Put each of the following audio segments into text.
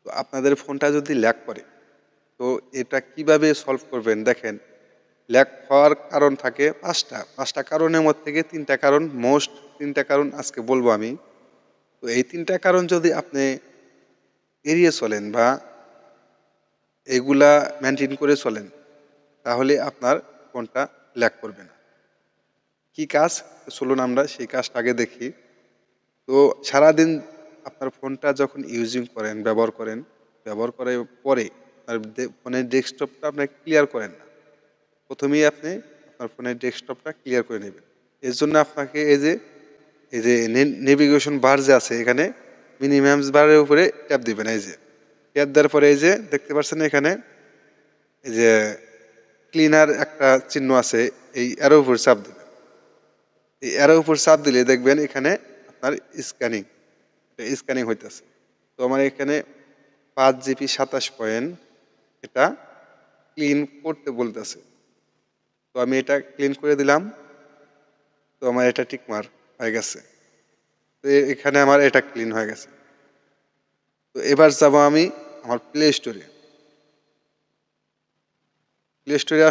তো আপনাদের ফোনটা যদি ল্যাগ করে, তো এটা কিভাবে সলভ করবেন দেখেন। ল্যাগ হওয়ার কারণ থাকে পাঁচটা কারণের মধ্যে থেকে তিনটা কারণ, মোস্ট তিনটা কারণ আজকে বলবো আমি। তো এই তিনটা কারণ যদি আপনি এড়িয়ে চলেন বা এগুলা মেনটেন করে চলেন, তাহলে আপনার ফোনটা ল্যাগ করবে না। কি কাজ? চলুন আমরা সেই কাজটা আগে দেখি। তো সারাদিন আপনার ফোনটা যখন ইউজিং করেন, ব্যবহার করার পরে আপনার ফোনের ডেস্কটপটা আপনি ক্লিয়ার করেন না। প্রথমেই আপনি আপনার ফোনের ডেস্কটপটা ক্লিয়ার করে নেবেন। এর জন্য আপনাকে এই যে নেভিগেশন বার যে আছে, এখানে মিনিমাম বারের উপরে ট্যাপ দিবেন। এই যে ট্যাপ দেওয়ার পরে এই যে দেখতে পাচ্ছেন এখানে এই যে ক্লিনার একটা চিহ্ন আছে, এই অ্যারো উপর চাপ দিবেন। এই অ্যারো উপর চাপ দিলে দেখবেন এখানে আপনার স্ক্যানিং হইতেছে। তো আমার এখানে 5 GB 27 এটা ক্লিন করতে বলতেছে। তো আমি এটা ক্লিন করে দিলাম। তো আমার এটা টিকমার হয়ে গেছে। তো এখানে আমার এটা ক্লিন হয়ে গেছে। তো এবার যাব আমি আমার প্লে স্টোরে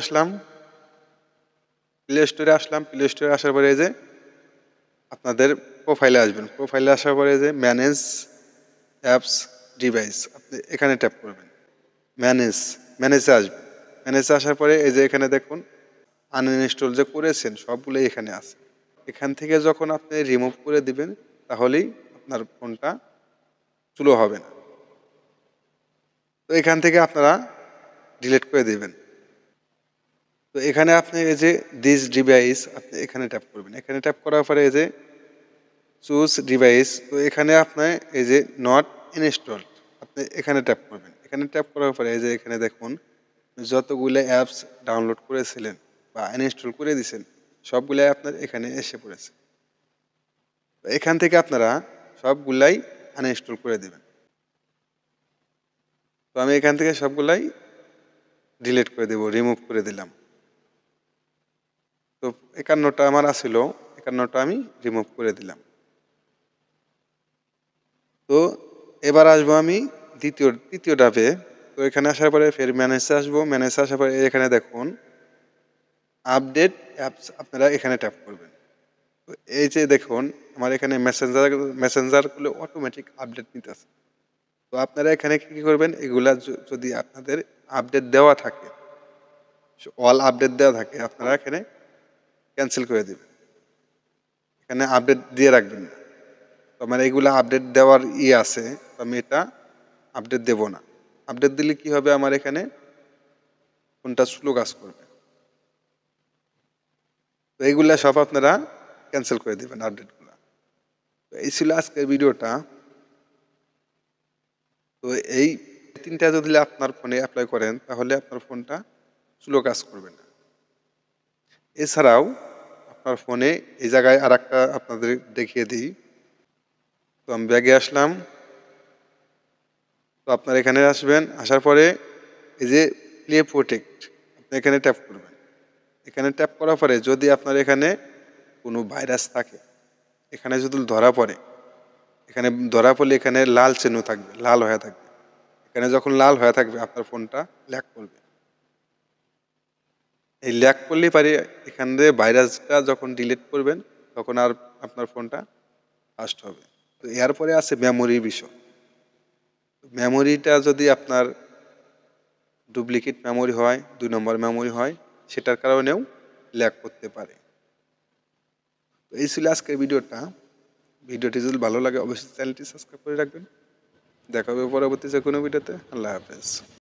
আসলাম। প্লে স্টোরে আসার পরে এই যে আপনাদের প্রোফাইলে আসবেন। প্রোফাইলে আসার পরে যে ম্যানেজ অ্যাপস ডিভাইস, আপনি এখানে ট্যাপ করবেন। ম্যানেজে আসবেন। ম্যানেজে আসার পরে এই যে এখানে দেখুন আনইনস্টল যে করেছেন সবগুলোই এখানে আছে। এখান থেকে যখন আপনি রিমুভ করে দিবেন, তাহলেই আপনার ফোনটা স্লো হবে না। তো এখান থেকে আপনারা ডিলিট করে দিবেন। তো এখানে আপনি এই যে দিস ডিভাইস, আপনি এখানে ট্যাপ করবেন। এখানে ট্যাপ করার পরে এই যে চুজ ডিভাইস, তো এখানে আপনি এই যে নট ইনস্টলড, আপনি এখানে ট্যাপ করবেন। এখানে ট্যাপ করার পরে এই যে এখানে দেখুন যতগুলো অ্যাপস ডাউনলোড করেছিলেন বা ইনস্টল করে দিয়েছেন, সবগুলাই আপনার এখানে এসে পড়েছে। তো এখান থেকে আপনারা সবগুলাই আনইনস্টল করে দেবেন। তো আমি এখান থেকে সবগুলাই ডিলিট করে দেব, রিমুভ করে দিলাম। তো 51টা আমার আসিল, 51টা আমি রিমুভ করে দিলাম। তো এবার আসবো আমি তৃতীয় ধাপে। তো এখানে আসার পরে ফের ম্যানেজে আসবো। ম্যানেজে আসার পরে এখানে দেখুন আপডেট অ্যাপস, আপনারা এখানে ট্যাপ করবেন। তো এই যে দেখুন আমার এখানে মেসেঞ্জারগুলো অটোমেটিক আপডেট নিতেছে। তো আপনারা এখানে কি করবেন, এগুলা যদি আপনাদের আপডেট দেওয়া থাকে, অল আপডেট দেওয়া থাকে, আপনারা এখানে ক্যান্সেল করে দেবেন। এখানে আপডেট দিয়ে রাখবেন না। তো আমার এগুলা আপডেট দেওয়ার আছে, তো আমি এটা আপডেট দেব না। আপডেট দিলে কি হবে, আমার এখানে ফোনটা স্লো কাজ করবে। তো এইগুলা সব আপনারা ক্যান্সেল করে দেবেন আপডেটগুলো। তো এই ছিল আজকের ভিডিওটা। তো এই তিনটা যদি আপনার ফোনে অ্যাপ্লাই করেন, তাহলে আপনার ফোনটা স্লো কাজ করবে না। এছাড়াও আপনার ফোনে এই জায়গায় আর একটা আপনাদের দেখিয়ে দিই। তো আমি ব্যাগে আসলাম। তো আপনার এখানে আসবেন, আসার পরে এই যে প্লে প্রোটেক্ট, আপনি এখানে ট্যাপ করবেন। এখানে ট্যাপ করার পরে যদি আপনার এখানে কোনো ভাইরাস থাকে, এখানে যদি ধরা পড়ে, এখানে ধরা পড়লে এখানে লাল চিহ্ন থাকবে, লাল হয়ে থাকবে। এখানে যখন লাল হয়ে থাকবে আপনার ফোনটা ল্যাগ করবে। এই ল্যাগ করলেই পারে এখান থেকে ভাইরাসটা যখন ডিলিট করবেন, তখন আর আপনার ফোনটা ফাস্ট হবে। তো এরপরে আছে মেমোরির বিষয়। মেমোরিটা যদি আপনার ডুপ্লিকেট মেমোরি হয়, 2 নম্বর মেমোরি হয়, সেটার কারণেও ল্যাগ করতে পারে। তো এই ছিল আজকের ভিডিওটা। ভিডিওটি যদি ভালো লাগে অবশ্যই চ্যানেলটি সাবস্ক্রাইব করে রাখবেন। দেখা হবে পরবর্তী যে কোনো ভিডিওতে। আল্লাহ হাফেজ।